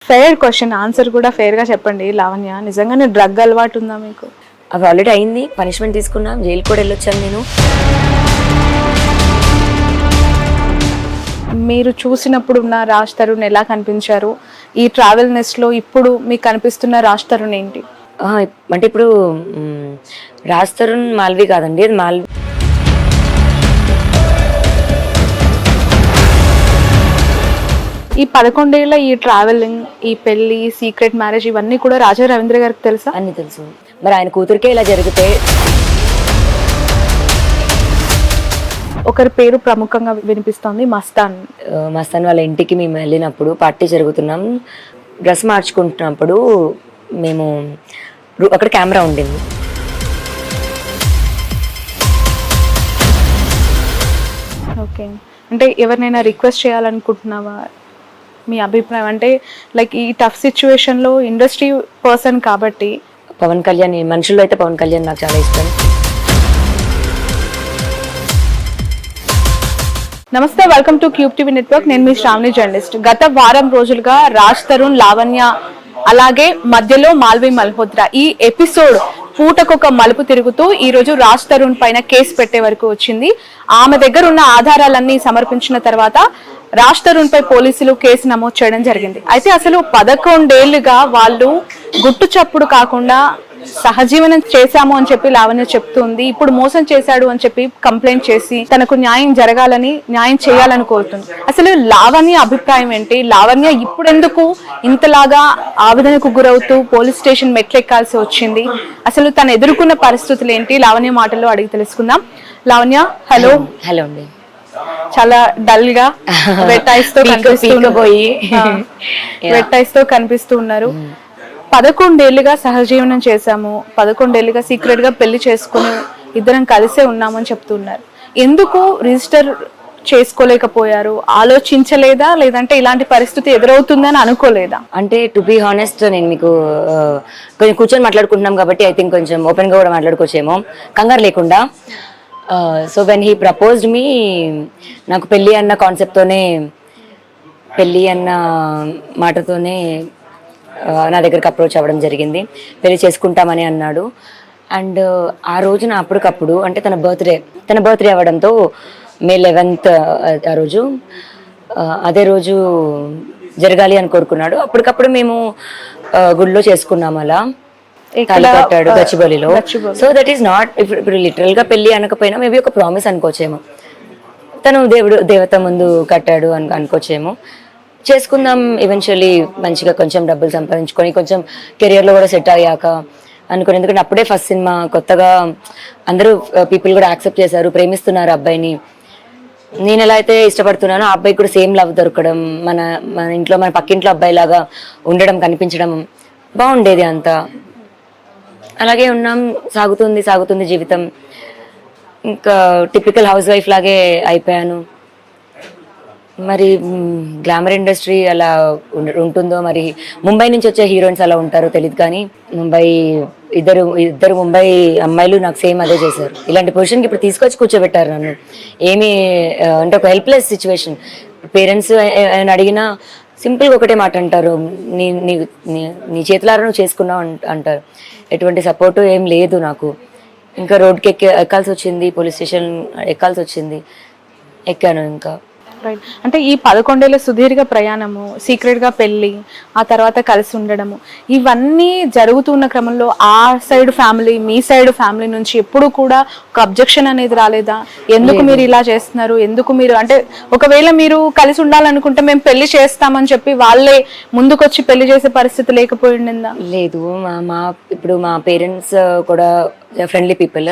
Fair question, answer కూడా fair గా చెప్పండి. లావణ్య, నిజంగానే డ్రగ్ అలవాటు ఉందా మీకు? అవి ఆల్రెడీ అయింది, పనిష్మెంట్ తీసుకున్నాం, జైలు కూడా వెళ్ళొచ్చాను నేను. మీరు చూసినప్పుడు ఉన్న రాజ్ తరుణ్ ఎలా కనిపించారు? ఈ ట్రావెల్ నెస్ లో ఇప్పుడు మీకు కనిపిస్తున్న రాజ్ తరుణ్ ఏంటి? అంటే ఇప్పుడు రాజ్ తరుణ్ మాల్వి కాదండి, అది మాల్వి. ఈ 11 ఏళ్ల ఈ ట్రావెలింగ్, ఈ పెళ్లి, సీక్రెట్ మ్యారేజ్ ఇవన్నీ కూడా రాజా రవీంద్ర గారికి తెలుసా? అన్ని తెలుసు. మరి ఆయన కూతురికే ఇలా జరిగితే ఒకరి పేరు ప్రముఖంగా వినిపిస్తోంది, మస్తాన్. మస్తాన్ వాళ్ళ ఇంటికి మేము వెళ్ళినప్పుడు పార్టీ జరుగుతున్నాం, డ్రెస్ మార్చుకుంటున్నప్పుడు మేము అక్కడ కెమెరా ఉండింది. ఓకే, అంటే ఎవరినైనా రిక్వెస్ట్ చేయాలనుకుంటున్నావా? మీ అభిప్రాయం అంటే లైక్ ఈ టఫ్ సిచ్యువేషన్ లో ఇండస్ట్రీ పర్సన్ కాబట్టి. పవన్ కళ్యాణ్, మనుషుల్లో అయితే పవన్ కళ్యాణ్ నాకు చాలా ఇష్టం. నమస్తే, welcome to cube TV network. నేను మీ శ్రావణి జర్నలిస్ట్. గత వారం రోజులుగా రాజ్ తరుణ్, లావణ్య, అలాగే మధ్యలో మాల్వి మల్హోత్రా ఈ ఎపిసోడ్ పూటకొక మలుపు తిరుగుతూ ఈ రోజు రాజ్ తరుణ్ పైన కేసు పెట్టే వరకు వచ్చింది. ఆమె దగ్గర ఉన్న ఆధారాలన్నీ సమర్పించిన తర్వాత రాజ్ తరుణ్ పై పోలీసులు కేసు నమోదు చేయడం జరిగింది. అయితే అసలు 11 ఏళ్లుగా వాళ్ళు గుట్టు చప్పుడు కాకుండా సహజీవనం చేశాము అని చెప్పి లావణ్య చెప్తుంది. ఇప్పుడు మోసం చేశాడు అని చెప్పి కంప్లైంట్ చేసి తనకు న్యాయం జరగాలని, న్యాయం చేయాలని కోరుతుంది. అసలు లావణ్య అభిప్రాయం ఏంటి? లావణ్య ఇప్పుడెందుకు ఇంతలాగా ఆవేదనకు గురవుతూ పోలీస్ స్టేషన్ మెట్లెక్కాల్సి వచ్చింది? అసలు తను ఎదుర్కొన్న పరిస్థితులు ఏంటి? లావణ్య మాటల్లో అడిగి తెలుసుకుందాం. లావణ్య, హలో. హలో అండి. చాలా డల్ గా వెట్టైస్తో కనిపిస్తూ ఉన్నారు. 11 ఏళ్లుగా సహజీవనం చేశాము, 11 ఏళ్లుగా సీక్రెట్ గా పెళ్లి చేసుకుని ఇద్దరం కలిసే ఉన్నామని చెప్తున్నారు. ఎందుకు రిజిస్టర్ చేసుకోలేకపోయారు? ఆలోచించలేదా, లేదంటే ఇలాంటి పరిస్థితి ఎదురవుతుందని అనుకోలేదా? అంటే టు బి హానెస్ట్, నేను మీకు కొంచెం కూర్చొని మాట్లాడుకుంటున్నాం కాబట్టి ఐ థింక్ కొంచెం ఓపెన్ గా కూడా మాట్లాడుకోవచ్చేమో, కంగారు లేకుండా. సో వెన్ హీ ప్రపోజ్డ్ మీ, నాకు పెళ్ళి అన్న కాన్సెప్ట్తోనే, పెళ్ళి అన్న మాటతోనే నా దగ్గరకు అప్రోచ్ అవ్వడం జరిగింది. పెళ్లి చేసుకుంటామని అన్నాడు. అండ్ ఆ రోజున అప్పటికప్పుడు, అంటే తన బర్త్డే అవ్వడంతో మే 11th ఆ రోజు, అదే రోజు జరగాలి అని కోరుకున్నాడు. అప్పటికప్పుడు మేము గుడిలో చేసుకున్నాం, అలా తాళి కట్టాడు గచ్చిబౌలిలో. సో దట్ ఈస్ నాట్, ఇప్పుడు లిటరల్ గా పెళ్లి అనకపోయినా మేబీ ఒక ప్రామిస్ అనుకోవచ్చేమో. తను దేవత ముందు కట్టాడు అనుకోవచ్చేమో. చేసుకుందాం ఈవెన్చువల్లీ, మంచిగా కొంచెం డబ్బులు సంపాదించుకొని కొంచెం కెరియర్లో కూడా సెట్ అయ్యాక అనుకుని. ఎందుకంటే అప్పుడే ఫస్ట్ సినిమా, కొత్తగా అందరూ పీపుల్ కూడా యాక్సెప్ట్ చేశారు, ప్రేమిస్తున్నారు అబ్బాయిని. నేను ఎలా అయితే ఇష్టపడుతున్నానో ఆ అబ్బాయికి కూడా సేమ్ లవ్ దొరకడం, మన ఇంట్లో, మన పక్కింట్లో అబ్బాయి లాగా ఉండడం, కనిపించడం బాగుండేది అంతా. అలాగే ఉన్నాం, సాగుతుంది జీవితం. ఇంకా టిపికల్ హౌస్ వైఫ్ లాగే అయిపోయాను. మరి గ్లామర్ ఇండస్ట్రీ అలా ఉంటుందో, మరి ముంబై నుంచి వచ్చే హీరోయిన్స్ అలా ఉంటారో తెలియదు, కానీ ఇద్దరు ముంబై అమ్మాయిలు నాకు సేమ్ అదే చేశారు. ఇలాంటి పొజిషన్కి ఇప్పుడు తీసుకొచ్చి కూర్చోబెట్టారు నన్ను. ఏమీ అంటే ఒక హెల్ప్లెస్ సిచ్యువేషన్. పేరెంట్స్ ఆయన అడిగినా సింపుల్గా ఒకటే మాట అంటారు, నీ చేతులారా నువ్వు చేసుకున్నావు అంటారు. ఎటువంటి సపోర్టు ఏం లేదు నాకు. ఇంకా రోడ్కి ఎక్కాల్సి వచ్చింది, పోలీస్ స్టేషన్ ఎక్కాల్సి వచ్చింది, ఎక్కాను ఇంకా. రైట్, అంటే ఈ 11 ఏళ్ల సుదీర్ఘ ప్రయాణము, సీక్రెట్ గా పెళ్లి, ఆ తర్వాత కలిసి ఉండడము, ఇవన్నీ జరుగుతున్న క్రమంలో ఆ సైడ్ ఫ్యామిలీ, మీ సైడ్ ఫ్యామిలీ నుంచి ఎప్పుడు కూడా ఒక అబ్జెక్షన్ అనేది రాలేదా? ఎందుకు మీరు ఇలా చేస్తున్నారు, ఎందుకు మీరు, అంటే ఒకవేళ మీరు కలిసి ఉండాలనుకుంటే మేము పెళ్లి చేస్తామని చెప్పి వాళ్ళే ముందుకొచ్చి పెళ్లి చేసే పరిస్థితి లేకపోయిందా? లేదు, ఇప్పుడు మా పేరెంట్స్ కూడా ఫ్రెండ్లీ పీపుల్,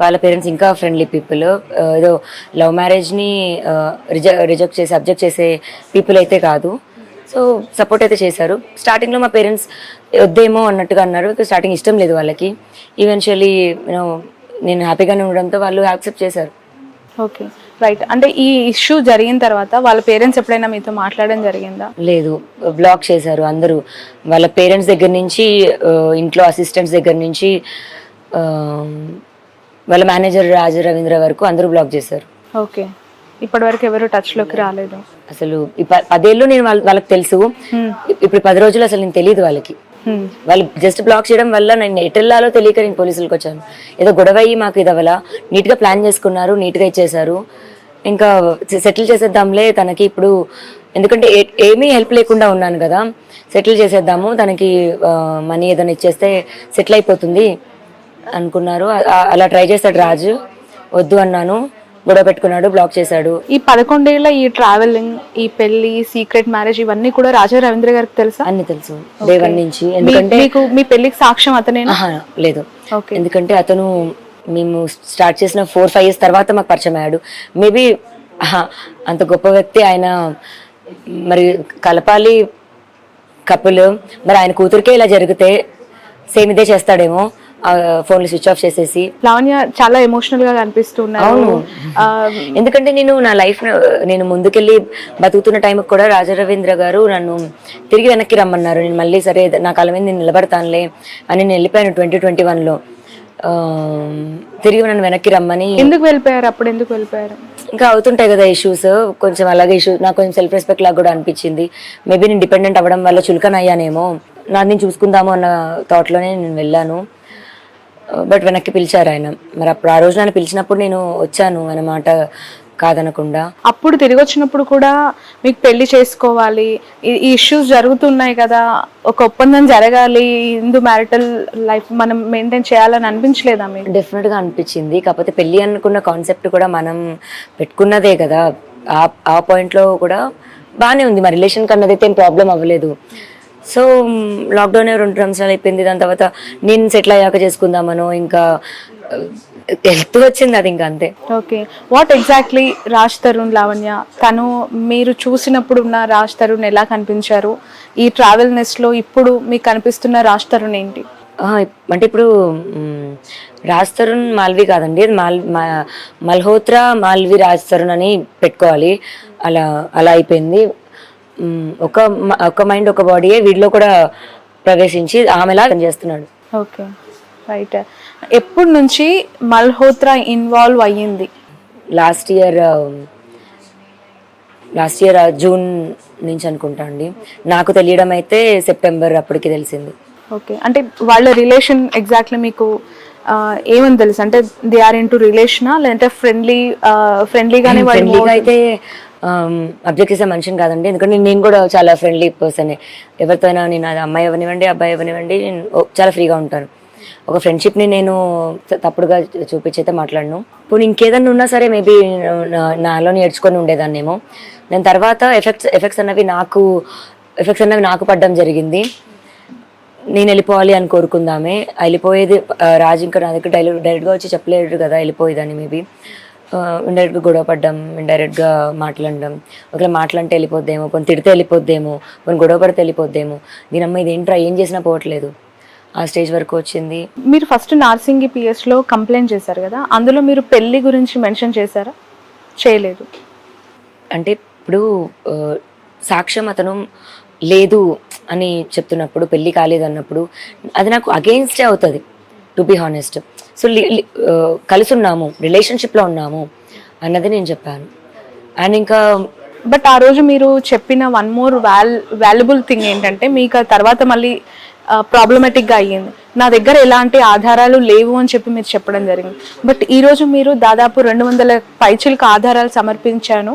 వాళ్ళ పేరెంట్స్ ఇంకా ఫ్రెండ్లీ పీపుల్. ఏదో లవ్ మ్యారేజ్ని రిజెక్ట్ చేసి అబ్జెక్ట్ చేసే పీపుల్ అయితే కాదు. సో సపోర్ట్ అయితే చేశారు. స్టార్టింగ్లో మా పేరెంట్స్ వద్దేమో అన్నట్టుగా అన్నారు. స్టార్టింగ్ ఇష్టం లేదు వాళ్ళకి. ఈవెన్చువల్లీ నేను హ్యాపీగానే ఉండడంతో వాళ్ళు యాక్సెప్ట్ చేశారు. Okay, right. అంటే ఈ ఇష్యూ జరిగిన తర్వాత వాళ్ళ పేరెంట్స్ ఎప్పుడైనా మీతో మాట్లాడడం జరిగిందా? లేదు, బ్లాక్ చేశారు అందరూ. వాళ్ళ పేరెంట్స్ దగ్గర నుంచి, ఇంట్లో అసిస్టెంట్స్ దగ్గర నుంచి, వాళ్ళ మేనేజర్ రాజా రవీంద్ర వరకు అందరూ బ్లాక్ చేశారు. ఓకే, ఇప్పటివరకు ఎవరు టచ్ లోకి రాలేదు. అసలు 10 ఏళ్ళు నేను వాళ్ళకి తెలుసు, ఇప్పుడు 10 రోజులు అసలు నేను తెలియదు వాళ్ళకి. వాళ్ళు జస్ట్ బ్లాక్ చేయడం వల్ల నేను ఎటెల్లాలో తెలియక నేను పోలీసులకు వచ్చాను. ఏదో గొడవ అయ్యి మాకు ఇది అవ్వాల, నీట్ గా ప్లాన్ చేసుకున్నారు, నీట్ గా ఇచ్చేసారు, ఇంకా సెటిల్ చేసేద్దాంలే తనకి ఇప్పుడు, ఎందుకంటే ఏమీ హెల్ప్ లేకుండా ఉన్నాను కదా, సెటిల్ చేసేద్దాము, తనకి మనీ ఏదైనా ఇచ్చేస్తే సెటిల్ అయిపోతుంది అనుకున్నారు. అలా ట్రై చేశాడు రాజు, వద్దు అన్నాను, గొడవ పెట్టుకున్నాడు, బ్లాక్ చేశాడు. ఈ 11 ఏళ్ళ ఈ ట్రావెలింగ్, ఈ పెళ్లి, సీక్రెట్ మ్యారేజ్ ఇవన్నీ కూడా రాజా రవీంద్ర గారికి తెలుసా? అన్ని తెలుసు డే 1 నుంచి. ఎందుకంటే మీకు మీ పెళ్లికి సాక్ష్యం అతనేనా? లేదు, ఎందుకంటే అతను మేము స్టార్ట్ చేసిన 4-5 years తర్వాత మాకు పరిచయం అయ్యాడు. మేబీ అంత గొప్ప వ్యక్తి ఆయన, మరి కలపాలి కపుల్, మరి ఆయన కూతురికే ఇలా జరిగితే సేమ్ ఇదే చేస్తాడేమో, ఫోన్లు స్విచ్ ఆఫ్ చేసేసి. లావణ్య చాలా ఎమోషనల్ గా కనిపిస్తున్నారు. ఎందుకంటే నేను నా లైఫ్ నేను ముందుకెళ్ళి బతుకుతున్న టైంకి కూడా రాజా రవీంద్ర గారు నన్ను తిరిగి వెనక్కి రమ్మన్నారు. నేను మళ్ళీ సరే నా కాలం మీద నేను నిలబడతానులే అని నేను వెళ్ళిపోయాను 2021లో. తిరిగి నన్ను వెనక్కి రమ్మని. ఎందుకు వెళ్ళిపోయారు? అప్పుడు ఎందుకు వెళ్ళిపోయారు? ఇంకా అవుతుంటాయి కదా ఇష్యూస్, కొంచెం అలాగే ఇష్యూస్, నాకు కొంచెం సెల్ఫ్ రెస్పెక్ట్ లాగా కూడా అనిపించింది. మేబీ నేను డిపెండెంట్ అవ్వడం వల్ల చులకన అయ్యానేమో, నాది నేను చూసుకుందాము అన్న థాట్లోనే నేను వెళ్ళాను. బట్ వెనక్కి పిలిచారు ఆయన. మరి అప్పుడు ఆ రోజు నన్ను పిలిచినప్పుడు నేను వచ్చాను అన్నమాట, కాదనకుండా. అప్పుడు తిరిగి వచ్చినప్పుడు కూడా మీకు పెళ్లి చేసుకోవాలి, ఈ ఇష్యూస్ జరుగుతున్నాయి కదా, ఒక ఒప్పందం జరగాలి, హిందూ మ్యారిటల్ లైఫ్ మనం మెయింటైన్ చేయాలని అనిపించలేదా మీకు? డెఫినెట్ గా అనిపించింది. కాకపోతే పెళ్లి అనుకున్న కాన్సెప్ట్ కూడా మనం పెట్టుకున్నదే కదా, ఆ పాయింట్ లో కూడా బాగానే ఉంది. మా రిలేషన్ కన్నదైతే ఏం ప్రాబ్లం అవ్వలేదు. సో లాక్డౌన్ 2 సంవత్సరాలు అయిపోయింది. దాని తర్వాత నేను సెటిల్ అయ్యాక చేసుకుందామనో ఇంకా వెళ్తూ వచ్చింది అది, ఇంకా అంతే. Okay, what exactly Raj Tarun Lavanya, తను మీరు చూసినప్పుడు ఉన్న రాజ్ తరుణ్ ఎలా కనిపించారు? ఈ ట్రావెల్ నెస్ లో ఇప్పుడు మీకు కనిపిస్తున్న రాజ్ తరుణ్ ఏంటి? అంటే ఇప్పుడు రాజ్ తరుణ్ మాల్వి కాదండి, అది మల్హోత్రా మాల్వి రాజ్ తరుణ్ అని పెట్టుకోవాలి. అలా అయిపోయింది. ఒక మైండ్ ఒక బాడీయే వీడిలో కూడా ప్రవేశించి ఆమెలా చేస్తున్నాడు. Okay, right. ఎప్పటి నుంచి మల్హోత్రా ఇన్వాల్వ్ అయ్యింది? లాస్ట్ ఇయర్ జూన్ నుంచి అనుకుంటా అండి. నాకు తెలియడం అయితే సెప్టెంబర్ అప్పటికి తెలిసింది. ఓకే, అంటే వాళ్ళ రిలేషన్ ఎగ్జాక్ట్లీ మీకు ఏమని తెలుసు? అంటే దే ఆర్ ఇంటూ రిలేషనా, లేదంటే ఫ్రెండ్లీగానే? ఫ్రెండ్లీగా అయితే అబ్జెక్ట్ చేసే మనిషిని కాదండి, ఎందుకంటే నేను కూడా చాలా ఫ్రెండ్లీ పర్సన్. ఎవరితో అయినా నేను, అది అమ్మాయి ఎవరినివ్వండి అబ్బాయి ఎవరినివ్వండి, నేను చాలా ఫ్రీగా ఉంటాను. ఒక ఫ్రెండ్షిప్ని నేను తప్పుడుగా చూపించైతే మాట్లాడను. ఇప్పుడు ఇంకేదన్నా ఉన్నా సరే మేబీ నాలో నేర్చుకొని ఉండేదాన్నేమో. నేను తర్వాత ఎఫెక్ట్స్ అన్నవి నాకు పడ్డం జరిగింది. నేను వెళ్ళిపోవాలి అని కోరుకుందామే, వెళ్ళిపోయేది రాజు ఇంకా నా దగ్గర డైరెక్ట్గా వచ్చి చెప్పలేడు కదా వెళ్ళిపోయేదాన్ని. మేబీ ఇండైరెక్ట్గా గొడవ పడ్డం, ఇండైరెక్ట్గా మాట్లాడడం, ఒకవేళ మాట్లాడితే వెళ్ళిపోద్దేమో, కొన్ని తిడితే వెళ్ళిపోద్దేమో, కొన్ని గొడవ పడితే వెళ్ళిపోద్దేమో, దీనమ్మ ఇది ఏంట్రా ఏం చేసినా పోవట్లేదు, ఆ స్టేజ్ వరకు వచ్చింది. మీరు ఫస్ట్ నార్సింగి పిఎస్లో కంప్లైంట్ చేశారు కదా, అందులో మీరు పెళ్లి గురించి మెన్షన్ చేశారా? చేయలేదు. అంటే ఇప్పుడు సాక్ష్యం అతను లేదు అని చెప్తున్నప్పుడు, పెళ్ళి కాలేదు అన్నప్పుడు అది నాకు అగెయిన్స్టే అవుతుంది, టు బి హానెస్ట్. సో కలిసి ఉన్నాము, రిలేషన్షిప్లో ఉన్నాము అన్నది నేను చెప్పాను. అండ్ ఇంకా బట్ ఆ రోజు మీరు చెప్పిన వన్ మోర్ వాల్యుబుల్ థింగ్ ఏంటంటే, మీకు తర్వాత మళ్ళీ ప్రాబ్లమేటిక్గా అయ్యింది, నా దగ్గర ఎలాంటి ఆధారాలు లేవు అని చెప్పి మీరు చెప్పడం జరిగింది. బట్ ఈరోజు మీరు దాదాపు 200 పైచిలకు ఆధారాలు సమర్పించాను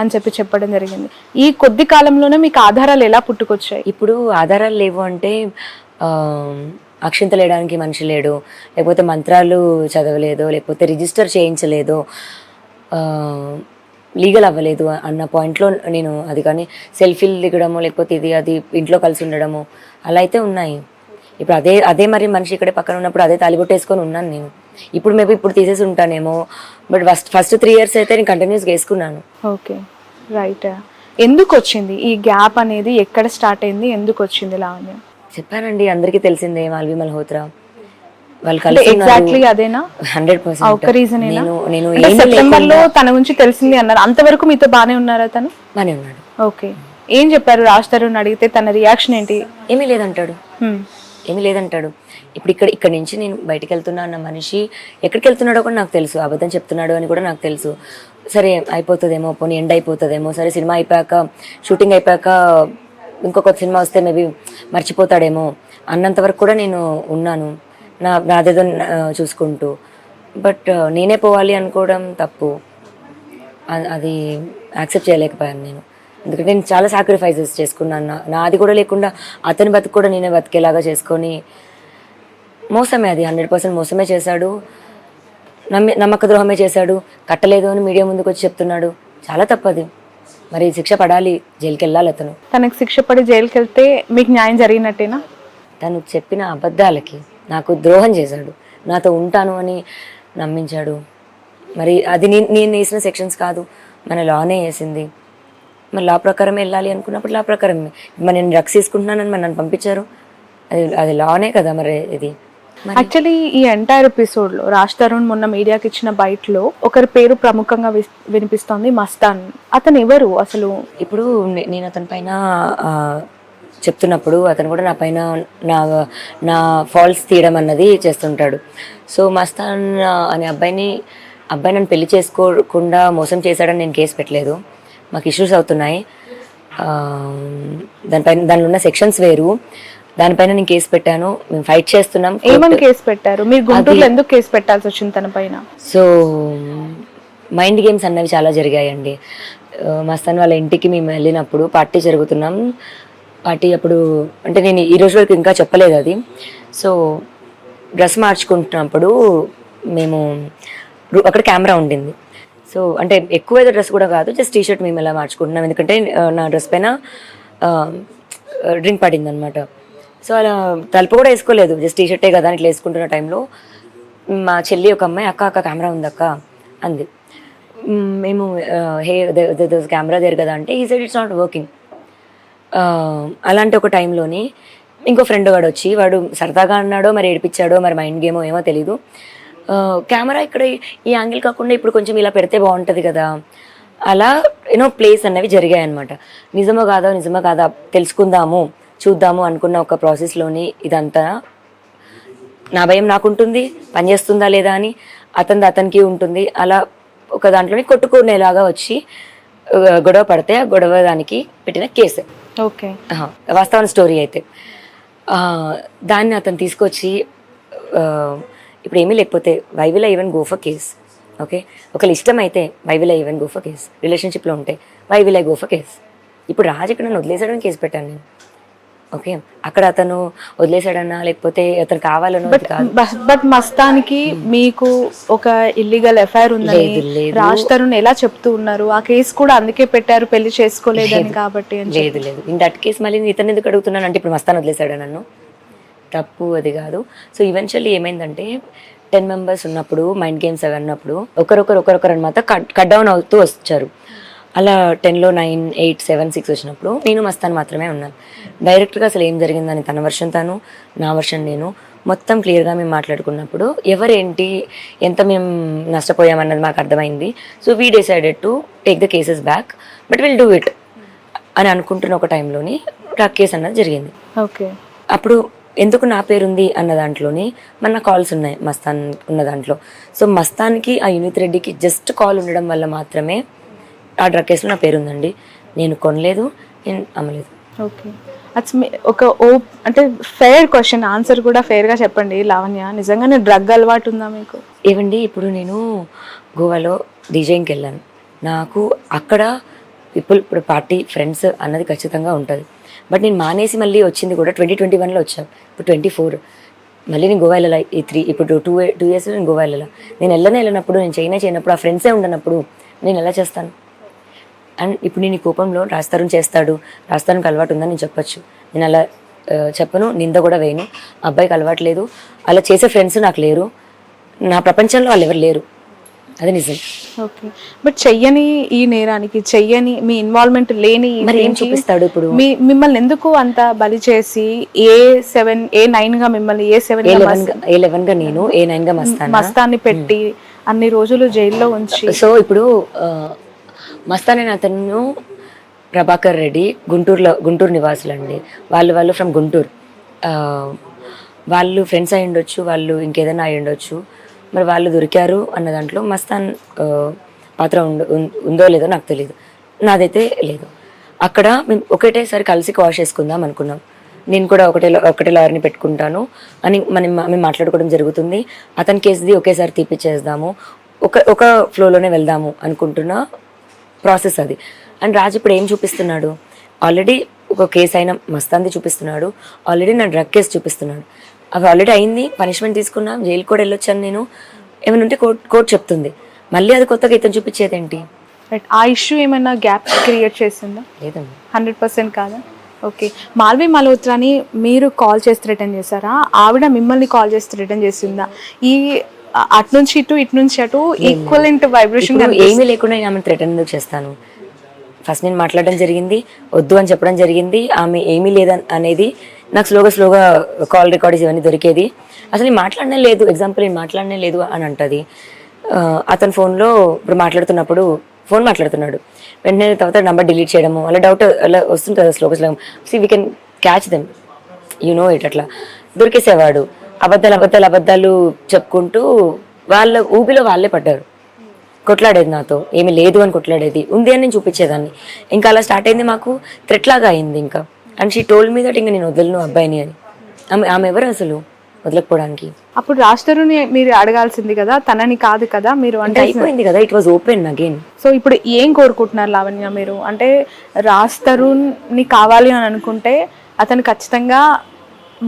అని చెప్పడం జరిగింది. ఈ కొద్ది కాలంలోనే మీకు ఆధారాలు ఎలా పుట్టుకొచ్చాయి? ఇప్పుడు ఆధారాలు లేవు అంటే అక్షింతలు వేయడానికి మనిషి లేడు, లేకపోతే మంత్రాలు చదవలేదు, లేకపోతే రిజిస్టర్ చేయించలేదు, లీగల్ అవ్వలేదు అన్న పాయింట్లో నేను, అది కానీ సెల్ఫీలు దిగడము, లేకపోతే ఇది అది ఇంట్లో కలిసి ఉండడము అలా అయితే ఉన్నాయి. ఇప్పుడు అదే మరి మనిషి ఇక్కడే పక్కన ఉన్నప్పుడు అదే తాలిబొట్టేసుకొని ఉన్నాను నేను. ఇప్పుడు మేబీ ఇప్పుడు తీసేసి ఉంటానేమో, బట్ ఫస్ట్ 3 years అయితే నేను కంటిన్యూస్గా వేసుకున్నాను. Okay, right. ఎందుకు వచ్చింది ఈ గ్యాప్ అనేది? ఎక్కడ స్టార్ట్ అయింది? ఎందుకు వచ్చింది లావణ్య? చెప్పానండి, అందరికీ తెలిసిందే, మాల్వి మల్హోత్రా వాళ్ళు ఎగ్జాక్ట్లీ అదేనా? 100% ఒక రీజన్ నేను సెప్టెంబర్ లో తన గురించి తెలిసింది అన్నారు. అంతవరకు మీతో బానే ఉన్నారా? తను బానే ఉన్నాడు. ఓకే, ఏం చెప్పారు? రాజ్ తరుణ్ అడిగితే తన రియాక్షన్ ఏంటి? ఏమీ లేదంటాడు. ఇప్పుడు ఇక్కడ నుంచి నేను బయటకు వెళ్తున్నా అన్న మనిషి ఎక్కడికి వెళ్తున్నాడో కూడా నాకు తెలుసు, అబద్ధం చెప్తున్నాడు అని కూడా నాకు తెలుసు. సరే అయిపోతుందేమో, పోనీ ఎండ్ అయిపోతుందేమో, సరే సినిమా అయిపోయాక షూటింగ్ అయిపోయాక ఇంకొక సినిమా వస్తే మేబీ మర్చిపోతాడేమో అన్నంత వరకు కూడా నేను ఉన్నాను, నాదేదో చూసుకుంటూ. బట్ నేనే పోవాలి అనుకోవడం తప్పు. అది యాక్సెప్ట్ చేయలేకపోయాను నేను. ఎందుకంటే నేను చాలా సాక్రిఫైసెస్ చేసుకున్నాను. నాది కూడా లేకుండా అతని బతుకు కూడా నేనే బతికేలాగా చేసుకొని, మోసమే అది, 100% మోసమే చేశాడు. నమ్మక ద్రోహమే చేశాడు. కట్టలేదు అని మీడియా ముందుకు వచ్చి చెప్తున్నాడు. చాలా తప్పది. మరి శిక్ష పడాలి, జైలుకి వెళ్ళాలి అతను. తనకు శిక్ష పడి జైలుకి వెళ్తే మీకు న్యాయం జరిగినట్టేనా? తను చెప్పిన అబద్ధాలకి నాకు ద్రోహం చేశాడు. నాతో ఉంటాను అని నమ్మించాడు. మరి అది నేను వేసిన సెక్షన్స్ కాదు, మన లానే వేసింది. మరి లా ప్రకారం వెళ్ళాలి అనుకున్నప్పుడు లా ప్రకారమే. మరి నేను డ్రగ్స్ తీసుకుంటున్నానని మరి నన్ను పంపించారు, అది లానే కదా. మరి ఇది యాక్చువల్లీ ఈ ఎంటైర్ ఎపిసోడ్ లో రాజ్ తరుణ్ మొన్న మీడియాకి ఇచ్చిన బయటలో ఒకరి పేరు ప్రముఖంగా వినిపిస్తోంది, మస్తాన్. అతను ఎవరు అసలు? ఇప్పుడు నేను అతని పైన చెప్తున్నప్పుడు అతను కూడా నా పైన నా ఫాల్స్ తీయడం అన్నది చేస్తుంటాడు. సో మస్తాన్ అనే అబ్బాయి నన్ను పెళ్లి చేసుకోకుండా మోసం చేశాడని నేను కేసు పెట్టలేదు. మాకు ఇష్యూస్ అవుతున్నాయి. దానిలో ఉన్న సెక్షన్స్ వేరు. దానిపైన నేను కేసు పెట్టాను. మేము ఫైట్ చేస్తున్నాం. ఏమని కేసు పెట్టారు మీరు? గుంటూరులో ఎందుకు కేసు పెట్టాల్సి వచ్చింది తన పైన? సో మైండ్ గేమ్స్ అన్నవి చాలా జరిగాయండి. మస్తాన్ వాళ్ళ ఇంటికి మేము వెళ్ళినప్పుడు పార్టీ జరుగుతున్నాం. పార్టీ అప్పుడు అంటే నేను ఈ రోజు వరకు ఇంకా చెప్పలేదు అది. సో డ్రెస్ మార్చుకుంటున్నప్పుడు మేము అక్కడ కెమెరా ఉండింది. సో అంటే ఎక్కువ ఏదో డ్రెస్ కూడా కాదు, జస్ట్ టీ షర్ట్ మేము ఎలా మార్చుకుంటున్నాం. ఎందుకంటే నా డ్రెస్ పైన డ్రింక్ పడింది అనమాట. సో అలా తలుపు కూడా వేసుకోలేదు, జస్ట్ టీ షర్టే కదా అని ఇట్లా వేసుకుంటున్న టైంలో మా చెల్లి ఒక అమ్మాయి అక్క కెమెరా ఉందక్క అంది. మేము కెమెరా దేర్ కదా అంటే ఈ సైడ్ ఇట్స్ నాట్ వర్కింగ్. అలాంటి ఒక టైంలోని ఇంకో ఫ్రెండ్ వాడు వచ్చి, వాడు సరదాగా అన్నాడో మరి ఏడిపించాడో మరి మైండ్ గేమో ఏమో తెలీదు, కెమెరా ఇక్కడ ఈ యాంగిల్ కాకుండా ఇప్పుడు కొంచెం ఇలా పెడితే బాగుంటుంది కదా, అలా ప్లేస్ అన్నవి జరిగాయి అనమాట. నిజమో కాదా తెలుసుకుందాము చూద్దాము అనుకున్న ఒక ప్రాసెస్లోని ఇదంతా నా భయం నాకుంటుంది, పనిచేస్తుందా లేదా అని, అతనికి ఉంటుంది. అలా ఒక దాంట్లోని కొట్టుకునేలాగా వచ్చి గొడవ పడితే ఆ గొడవ దానికి పెట్టిన కేసు. ఓకే, వాస్తవ స్టోరీ అయితే దాన్ని అతను తీసుకొచ్చి ఇప్పుడు ఏమీ లేకపోతే why will I even go for case. Okay, ఒకళ్ళు ఇష్టం అయితే why will I even go for case. రిలేషన్షిప్లో ఉంటే why will I go for case. ఇప్పుడు రాజు ఇక్కడ నన్ను వదిలేసాడని కేసు పెట్టాను నేను. ఓకే, అక్కడ అతను వదిలేసాడన్నా లేకపోతే అతను కావాలనో బట్ మస్తానికి మీకు ఒక ఇల్లీగల్ ఎఫ్ఐఆర్ ఉందని రాజ్ తరుణ్ ఎలా చెప్తూ ఉన్నారు? ఆ కేసు కూడా అందుకే పెట్టారు, పెళ్లి చేసుకోలేదని కాబట్టి. లేదు ఇన్ దట్ కేసు మళ్ళీ ఇతను ఎందుకు అడుగుతున్నాను అంటే ఇప్పుడు మస్తాన్ వదిలేసాడు నన్ను, తప్పు అది కాదు. సో ఈవెన్చువల్లీ ఏమైందంటే 10 మెంబర్స్ ఉన్నప్పుడు మైండ్ గేమ్స్ అవి అన్నప్పుడు ఒకరొకరు అనమాట కట్ డౌన్ అవుతూ వచ్చారు. అలా 10లో 9, 8, 7, 6 వచ్చినప్పుడు నేను మస్తాన్ మాత్రమే ఉన్నాను. డైరెక్ట్గా అసలు ఏం జరిగిందని తన వర్షన్ తను, నా వర్షన్ నేను, మొత్తం క్లియర్గా మేము మాట్లాడుకున్నప్పుడు ఎవరేంటి ఎంత మేము నష్టపోయామన్నది మాకు అర్థమైంది. So we decided to take the cases back, but will do it అని అనుకుంటున్న ఒక టైంలోని డ్రగ్ కేసు అన్నది జరిగింది. ఓకే, అప్పుడు ఎందుకు నా పేరుంది అన్న దాంట్లోని మన కాల్స్ ఉన్నాయి మస్తాన్ ఉన్న దాంట్లో. సో మస్తాన్కి ఆ యూనిత్ రెడ్డికి జస్ట్ కాల్ ఉండడం వల్ల మాత్రమే ఆ డ్రగ్ కేసులో నా పేరుందండి. నేను కొనలేదు, నేను అమ్మలేదు. ఓకే, ఒక అంటే ఫెయిర్ క్వశ్చన్, ఆన్సర్ కూడా ఫెయిర్గా చెప్పండి లావణ్య. నిజంగానే డ్రగ్ అలవాటు ఉందా మీకు? ఏవండి, ఇప్పుడు నేను గోవాలో డీజేయింగ్కి వెళ్ళాను. నాకు అక్కడ ఇప్పుడు పార్టీ ఫ్రెండ్స్ అన్నది ఖచ్చితంగా ఉంటుంది. బట్ నేను మానేసి మళ్ళీ వచ్చింది కూడా 2021లో వచ్చాను. ఇప్పుడు 24 మళ్ళీ నేను గోవా వెళ్ళాలి. ఇప్పుడు 2 years నేను గోవా వెళ్ళాలి. నేను వెళ్ళినప్పుడు, నేను చేయనప్పుడు, ఆ ఫ్రెండ్సే ఉండనప్పుడు నేను ఎలా చేస్తాను? అండ్ ఇప్పుడు నేను ఈ కోపంలో రాజ్ తరుణ్ చేస్తాడు, రాజ్ తరుణ్కి అలవాటు ఉందని నేను చెప్పొచ్చు. నేను అలా చెప్పను, నింద కూడా వేయను. అబ్బాయికి అలవాటు లేదు, అలా చేసే ఫ్రెండ్స్ నాకు లేరు, నా ప్రపంచంలో వాళ్ళు ఎవరు లేరు, అది నిజం. ఓకే, బట్ చెయ్యని ఈ నేరానికి, చెయ్యని మీ ఇన్వాల్వ్మెంట్ లేని మరి ఏం చూపిస్తాడు? ఇప్పుడు మిమ్మల్ని ఎందుకు అంత బలి చేసి A9 గా మిమ్మల్ని A11 గా నేను, A9 గా మస్తాన్ని పెట్టి అన్ని రోజులు జైల్లో ఉంచి. సో ఇప్పుడు మస్తాన్ అనే అతను ప్రభాకర్ రెడ్డి గుంటూరు నివాసులు అండి. వాళ్ళు ఫ్రమ్ గుంటూరు. వాళ్ళు ఫ్రెండ్స్ అయి ఉండొచ్చు, వాళ్ళు ఇంకేదైనా అయి ఉండొచ్చు. మరి వాళ్ళు దొరికారు అన్న దాంట్లో మస్తాన్ పాత్ర ఉందో లేదో నాకు తెలియదు, నాదైతే లేదు. అక్కడ మేము ఒకటేసారి కలిసి వాష్ చేసుకుందాం అనుకున్నాం. నేను కూడా ఒకటే లాయర్ని పెట్టుకుంటాను అని మేము మాట్లాడుకోవడం జరుగుతుంది. అతని కేసుది ఒకేసారి తీపిచ్చేద్దాము, ఒక ఫ్లోలోనే వెళ్దాము అనుకుంటున్న ప్రాసెస్ అది. అండ్ రాజు ఇప్పుడు ఏం చూపిస్తున్నాడు, ఆల్రెడీ ఒక కేసు అయినా మస్తాంది చూపిస్తున్నాడు, ఆల్రెడీ నా డ్రగ్ కేసు చూపిస్తున్నాడు. అవి ఆల్రెడీ అయింది, పనిష్మెంట్ తీసుకున్నా, జైలు కూడా వెళ్ళొచ్చాను నేను, ఏమైనా ఉంటే కోర్టు చెప్తుంది. మళ్ళీ అది కొత్తగా ఇతను చూపించేదేంటి? ఆ ఇష్యూ ఏమైనా గ్యాప్ క్రియేట్ చేసిందా? లేదండి. 100% కాదా? ఓకే. మాల్వి మల్హోత్రాని మీరు కాల్ చేసి రిటర్న్ చేశారా, ఆవిడ మిమ్మల్ని కాల్ చేసి రిటర్న్ చేసిందా? ఈ అటు నుంచి ఇటు నుంచి అటు ఈక్వలెంట్ వైబ్రేషన్ ఏమీ లేకుండా నేను ఆమె థ్రెటన్ ఎందుకు చేస్తాను? ఫస్ట్ నేను మాట్లాడడం జరిగింది, వద్దు అని చెప్పడం జరిగింది, ఆమె ఏమీ లేదని అనేది నాకు స్లోగా కాల్ రికార్డ్స్ ఇవన్నీ దొరికేది. అసలు నేను మాట్లాడనే లేదు, ఎగ్జాంపుల్ నేను మాట్లాడనే లేదు అని అంటది. అతని ఫోన్లో ఇప్పుడు మాట్లాడుతున్నప్పుడు ఫోన్ మాట్లాడుతున్నాడు, వెంటనే తర్వాత నెంబర్ డిలీట్ చేయడము, అలా డౌట్ అలా వస్తుంది కదా స్లోగా. C we can catch them, you know it. అట్లా దొరికేసేవాడు. అబద్ధాలు చెప్పుకుంటూ వాళ్ళ ఊబిలో వాళ్ళే పడ్డారు. కొట్లాడేది నాతో, ఏమీ లేదు అని కొట్లాడేది, ఉంది అని నేను చూపించేదాన్ని. ఇంకా అలా స్టార్ట్ అయింది, మాకు థ్రెట్ లాగా అయింది ఇంకా. And she told me that ఇంకా నేను వదలను అబ్బాయిని అని. ఆమె ఎవరు అసలు వదలకపోవడానికి? అప్పుడు రాజ్ తరుణ్ మీరు అడగాల్సింది కదా, తనని కాదు కదా మీరు. అంటే అయిపోయింది కదా, it was open again. So ఇప్పుడు ఏం కోరుకుంటున్నారు లావణ్య మీరు? అంటే రాజ్ తరుణ్ ని కావాలి అని అనుకుంటే అతను ఖచ్చితంగా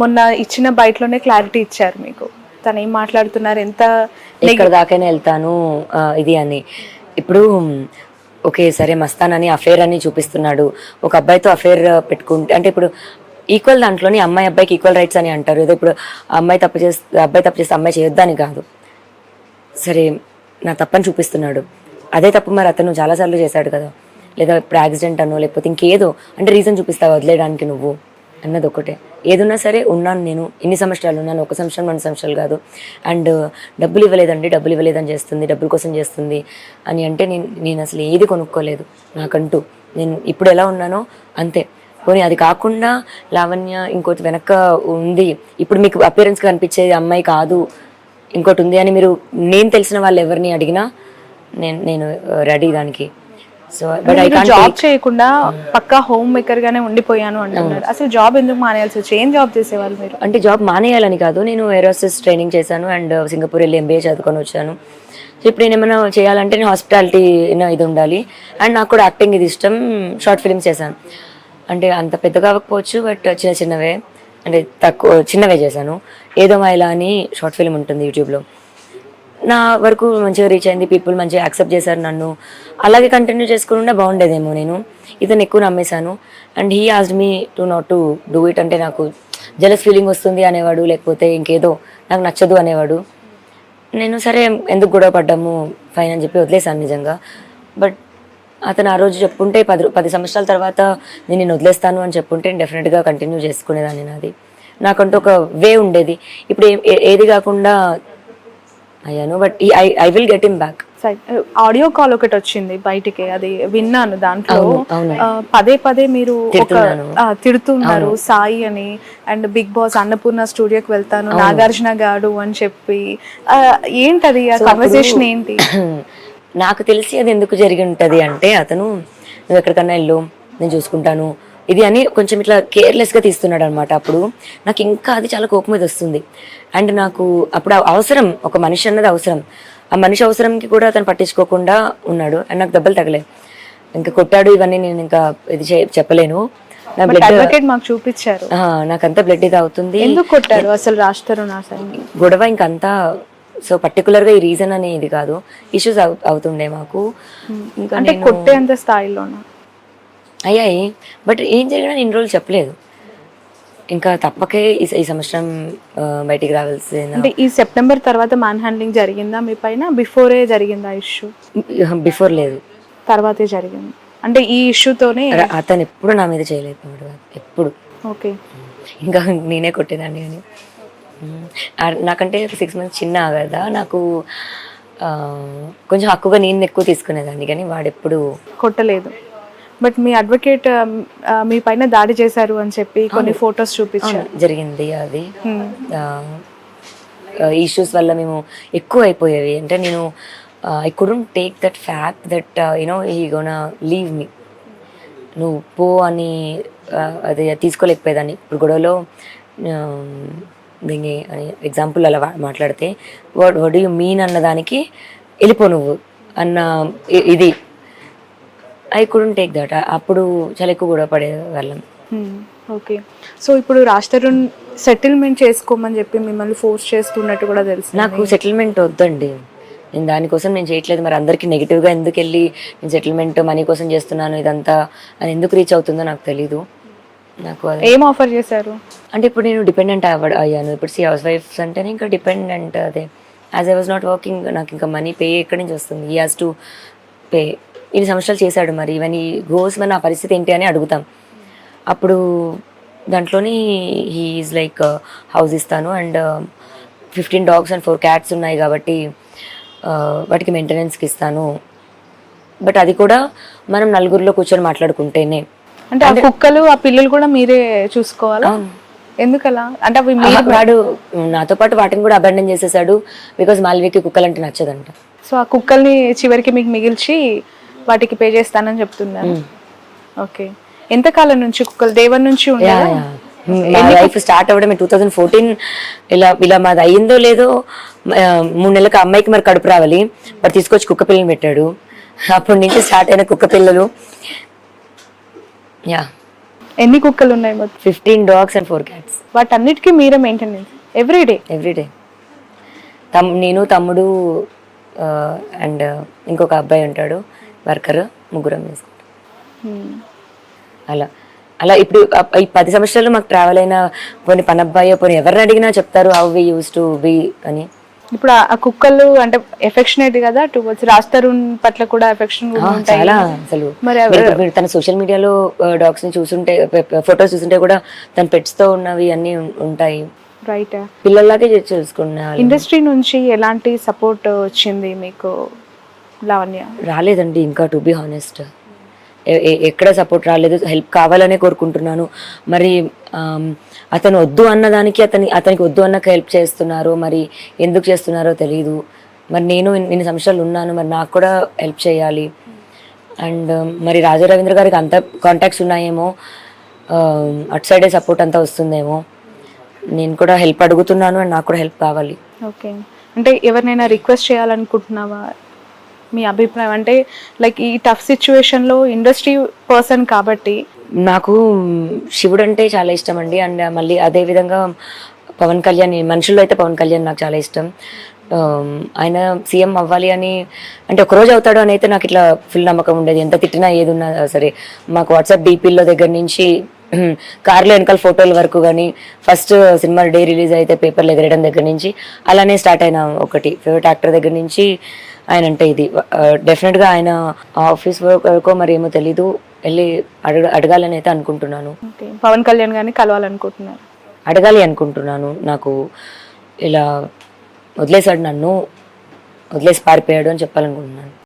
మొన్న ఇచ్చిన బయటలోనే క్లారిటీ ఇచ్చారు మీకు, తను ఏం మాట్లాడుతున్నారు, ఎంత ఎక్కడ దాకైనా వెళ్తాను ఇది అని. ఇప్పుడు ఓకే సరే మస్తానని అఫేర్ అని చూపిస్తున్నాడు, ఒక అబ్బాయితో అఫేర్ పెట్టుకుంటే అంటే ఇప్పుడు ఈక్వల్ దాంట్లోని అమ్మాయి అబ్బాయికి ఈక్వల్ రైట్స్ అని అంటారు. ఏదో ఇప్పుడు అబ్బాయి తప్పు చేస్తే అమ్మాయి చేయొద్దని కాదు. సరే నా తప్పని చూపిస్తున్నాడు, అదే తప్పు మరి అతను చాలాసార్లు చేశాడు కదా, లేదా ఇప్పుడు యాక్సిడెంట్ అనో లేకపోతే ఇంకేదో అంటే రీజన్ చూపిస్తావు వదిలేయడానికి నువ్వు అన్నది ఒకటే. ఏదున్నా సరే ఉన్నాను నేను, ఇన్ని సంవత్సరాలు ఉన్నాను, 1 సంవత్సరం 2 సంవత్సరాలు కాదు. అండ్ డబ్బులు ఇవ్వలేదని చేస్తుంది, డబ్బుల కోసం చేస్తుంది అని అంటే నేను అసలు ఏది కొనుక్కోలేదు నాకంటూ. నేను ఇప్పుడు ఎలా ఉన్నానో అంతే. పోనీ అది కాకుండా లావణ్య ఇంకోటి వెనక ఉంది, ఇప్పుడు మీకు అపియరెన్స్ కనిపించేది అమ్మాయి కాదు ఇంకోటి ఉంది అని మీరు నేను తెలిసిన వాళ్ళు ఎవరిని అడిగినా నేను రెడీ దానికి. So but I can't job చేయకుండా పక్కా హోమ్ మేకర్ గానే ఉండిపోయాను అంటున్నారు. అసలు జాబ్ ఎందుకు మానేయాల్సి వచ్చి? ఏం జాబ్ చేసేవాళ్ళు మీరు? అంటే జాబ్ మానేయాలని కాదు, నేను ఏరోస్టెస్ ట్రైనింగ్ చేశాను అండ్ సింగపూర్ వెళ్ళి MBA చదువుకొని వచ్చాను. సో ఇప్పుడు నేను ఏమైనా చేయాలంటే నేను హాస్పిటాలిటీ ఇది ఉండాలి. అండ్ నాకు కూడా యాక్టింగ్ ఇది ఇష్టం, షార్ట్ ఫిల్మ్స్ చేశాను. అంటే అంత పెద్ద కాకపోవచ్చు బట్ చిన్నవే, అంటే చిన్నవే చేశాను. ఏదో మైలా అని షార్ట్ ఫిల్మ్ ఉంటుంది యూట్యూబ్లో, నా వరకు మంచిగా రీచ్ అయింది, పీపుల్ మంచిగా యాక్సెప్ట్ చేశారు నన్ను. అలాగే కంటిన్యూ చేసుకుని బాగుండేదేమో. నేను ఇతను ఎక్కువ నమ్మేశాను and he asked me to not to do it. అంటే నాకు జెలస్ ఫీలింగ్ వస్తుంది అనేవాడు, లేకపోతే ఇంకేదో నాకు నచ్చదు అనేవాడు. నేను సరే ఎందుకు గొడవ పడ్డాము ఫైన్ అని చెప్పి వదిలేశాను నిజంగా. బట్ అతను ఆ రోజు చెప్పుంటే 10 సంవత్సరాల తర్వాత నేను వదిలేస్తాను అని చెప్పుంటే డెఫినెట్గా కంటిన్యూ చేసుకునేదాన్ని. నాది నాకంటూ ఒక వే ఉండేది. ఇప్పుడు ఏది కాకుండా అయ్యాను, but I will get him back. Audio call ఒకటి వచ్చింది బయటికి, అది విన్నాను. దాంట్లో పదే మీరు తిడుతున్నారు సాయి అని, అండ్ బిగ్ బాస్ అన్నపూర్ణ స్టూడియోకి వెళ్తాను నాగార్జున గారు అని చెప్పి. ఏంటది ఆ కన్వర్సేషన్ ఏంటి? నాకు తెలిసి అది ఎందుకు జరిగి ఉంటుంది అంటే, అతను నువ్వు ఎక్కడికన్నా వెళ్ళు నేను చూసుకుంటాను ఇది అని కొంచెం ఇట్లా కేర్లెస్గా తీస్తున్నాడు అనమాట. అప్పుడు నాకు ఇంకా అది చాలా కోపం మీద వస్తుంది. అండ్ నాకు అప్పుడు అవసరం, ఒక మనిషి అన్నది అవసరం, ఆ మనిషి అవసరంకి కూడా అతను పట్టించుకోకుండా ఉన్నాడు. అండ్ నాకు దెబ్బలు తగలే, ఇంకా కొట్టాడు ఇవన్నీ నేను ఇంకా ఇది చెప్పలేను. నా బ్లడ్ మాకు చూపించారు, నాకంతా బ్లడ్ ఇది అవుతుంది. ఎందుకు కొట్టారు అసలు రాస్తారు? గొడవ ఇంకంతా. సో పర్టికులర్గా ఈ రీజన్ అనేది కాదు, ఇష్యూస్ అవుతుండే మాకు. ఇంకా అంటే కొట్టేంత స్థాయిలో అయ్యాయి, బట్ ఏం జరిగినా ఇన్ని రోజులు చెప్పలేదు. ఇంకా తప్పకే ఈ సంవత్సరం బయటికి రావాల్సిన. అంటే ఈ సెప్టెంబర్ తర్వాత మ్యాన్ హ్యాండ్లింగ్ జరిగిందా మీ పైన? బిఫోరే జరిగిందా ఇష్యూ? బిఫోర్ లేదు, తర్వాతే జరిగింది. అంటే ఈ ఇష్యూతోనే అతను ఎప్పుడు నా మీద చేయలేదు, ఎప్పుడు. ఓకే, ఇంకా నేనే కొట్టేదాన్ని. కానీ నాకంటే 6 months చిన్న కదా, నాకు కొంచెం హక్కుగా నేను ఎక్కువ తీసుకునేదాన్ని, కానీ వాడెప్పుడు కొట్టలేదు. బట్ మీ అడ్వకేట్ మీ పైన దాడి చేశారు అని చెప్పి కొన్ని ఫొటోస్ చూపించారు. జరిగింది అది. ఇష్యూస్ వల్ల మేము ఎక్కువ అయిపోయేవి. అంటే నేను I couldn't take that fact that he gonna leave me. నువ్వు పో అని అది తీసుకోలేకపోయేదాన్ని. ఇప్పుడు గొడవలో దీన్ని ఎగ్జాంపుల్ అలా మాట్లాడితే వాట్ డూ యూ మీన్ అన్నదానికి వెళ్ళిపో నువ్వు అన్న ఇది ఐ కుడెంట్ టేక్ దట్. అప్పుడు చాలా ఎక్కువ గొడవ పడేవాళ్ళం. ఓకే. సో ఇప్పుడు రాజ్ తరుణ్ సెటిల్మెంట్ చేసుకోమని చెప్పి మిమ్మల్ని ఫోర్స్ చేస్తున్నట్టు కూడా తెలుసు. నాకు సెటిల్మెంట్ వద్దండి, నేను దానికోసం నేను చేయట్లేదు. మరి అందరికీ నెగిటివ్గా ఎందుకు వెళ్ళి నేను సెటిల్మెంట్ మనీ కోసం చేస్తున్నాను ఇదంతా అని ఎందుకు రీచ్ అవుతుందో నాకు తెలీదు. నాకు ఏం ఆఫర్ చేశారు అంటే ఇప్పుడు నేను డిపెండెంట్ అయ్యాను. ఇప్పుడు హౌస్ వైఫ్స్ అంటేనే ఇంకా డిపెండెంట్. అదే as I was not working, నాకు ఇంకా మనీ పే ఎక్కడి నుంచి వస్తుంది? He has to pay. ఇన్ని సంవత్సరాలు చేశాడు, మరి ఈవెన్ ఈ గోస్ మరి నా పరిస్థితి ఏంటి అని అడుగుతాం. అప్పుడు దాంట్లోని హీ ఈజ్ లైక్ హౌస్ ఇస్తాను అండ్ 15 dogs and 4 cats ఉన్నాయి కాబట్టి వాటికి మెయింటెనెన్స్కి ఇస్తాను. బట్ అది కూడా మనం నలుగురిలో కూర్చొని మాట్లాడుకుంటేనే. అంటే ఆ కుక్కలు ఆ పిల్లలు కూడా మీరే చూసుకోవాలా? ఎందుకలా? అంటే అవి వాడు నాతో పాటు వాటిని కూడా అబాండన్ చేసేసాడు బికాజ్ మాల్వికి కుక్కలు అంటే నచ్చదంట. సో ఆ కుక్కల్ని చివరికి మీకు మిగిల్చి వాటికి పే చేస్తానని చెప్తున్నారు. ఓకే. ఎంతకాలం నుంచి కుక్కలు దేవన్ నుంచి ఉండాలి? మా లైఫ్ స్టార్ట్ అవ్వడం 2014. ఇలా మాది అయ్యిందో లేదో 3 నెలలకు అమ్మాయికి మరి కడుపు రావాలి, మరి తీసుకొచ్చి కుక్క పిల్లలు పెట్టాడు. అప్పటి నుంచి స్టార్ట్ అయిన కుక్క పిల్లలు. యా. ఎన్ని కుక్కలు ఉన్నాయి మొత్తం? 15 dogs and 4 cats. వాటన్నిటికీ మీరే మెయింటెనెన్స్ ఎవ్రీడే? ఎవ్రీడే. నేను, తమ్ముడు అండ్ ఇంకొక అబ్బాయి ఉంటాడు వర్కర్, ముగ్గురం చేసుకుంటాం. అలా ఇప్పుడు ఈ 10 సంవత్సరాలు మాకు ట్రావెల్ అయిన పోనీ పనబ్బాయో పోనీ ఎవరిని అడిగినా చెప్తారు how we use to be అని. ఇప్పుడు ఆ కుక్కలు అంటే ఎఫెక్షనేట్ కదా టువర్డ్స్ రాజ్ తరుణ్ పట్ల కూడా ఎఫెక్షన్ చాలా. అసలు మీరు తన సోషల్ మీడియాలో డాగ్స్ ని చూసుంటే, ఫొటోస్ చూసుంటే కూడా తన పెట్స్ తో ఉన్నవి అన్ని ఉంటాయి. రైట్. పిల్లల్లాగే చూసుకున్నా. ఇండస్ట్రీ నుంచి ఎలాంటి సపోర్ట్ వచ్చింది మీకు లావణ్య? రాలేదండి ఇంకా, టు బి హానెస్ట్. ఎక్కడ సపోర్ట్ రాలేదు. హెల్ప్ కావాలనే కోరుకుంటున్నాను. మరి అతను వద్దు అన్నదానికి అతనికి వద్దు అన్నకు హెల్ప్ చేస్తున్నారు, మరి ఎందుకు చేస్తున్నారో తెలియదు. మరి నేను ఇన్ని సంవత్సరాలు ఉన్నాను, మరి నాకు కూడా హెల్ప్ చేయాలి. అండ్ మరి రాజా రవీంద్ర గారికి అంత కాంటాక్ట్స్ ఉన్నాయేమో, అటు సైడే సపోర్ట్ అంతా వస్తుందేమో. నేను కూడా హెల్ప్ అడుగుతున్నాను అండ్ నాకు కూడా హెల్ప్ కావాలి. ఓకే. అంటే ఎవరినైనా రిక్వెస్ట్ చేయాలనుకుంటున్నావా? మీ అభిప్రాయం అంటే లైక్ ఈ టఫ్ సిచ్యువేషన్లో ఇండస్ట్రీ పర్సన్ కాబట్టి. నాకు శివుడు అంటే చాలా ఇష్టం అండి. అండ్ మళ్ళీ అదే విధంగా పవన్ కళ్యాణ్, మనుషుల్లో అయితే పవన్ కళ్యాణ్ నాకు చాలా ఇష్టం. ఆయన సీఎం అవ్వాలి అని అంటే ఒకరోజు అవుతాడు అని అయితే నాకు ఇట్లా ఫుల్ నమ్మకం ఉండేది. ఎంత తిట్టినా ఏది ఉన్నా సరే. మాకు వాట్సాప్ డీపీల్లో దగ్గర నుంచి కార్లో వెనకాల ఫోటోల వరకు కానీ, ఫస్ట్ సినిమా డే రిలీజ్ అయితే పేపర్లు ఎగరేయడం దగ్గర నుంచి అలానే స్టార్ట్ అయిన ఒకటి ఫేవరెట్ యాక్టర్ దగ్గర నుంచి ఆయన అంటే ఇది డెఫినెట్గా ఆయన ఆఫీస్ వరకు మరి ఏమో తెలీదు, వెళ్ళి అడగాలని అయితే అనుకుంటున్నాను. పవన్ కళ్యాణ్ గారిని కలవాలనుకుంటున్నాను, అడగాలి అనుకుంటున్నాను. నాకు ఇలా వదిలేసాడు, నన్ను వదిలేసి పారిపోయాడు అని చెప్పాలనుకుంటున్నాను.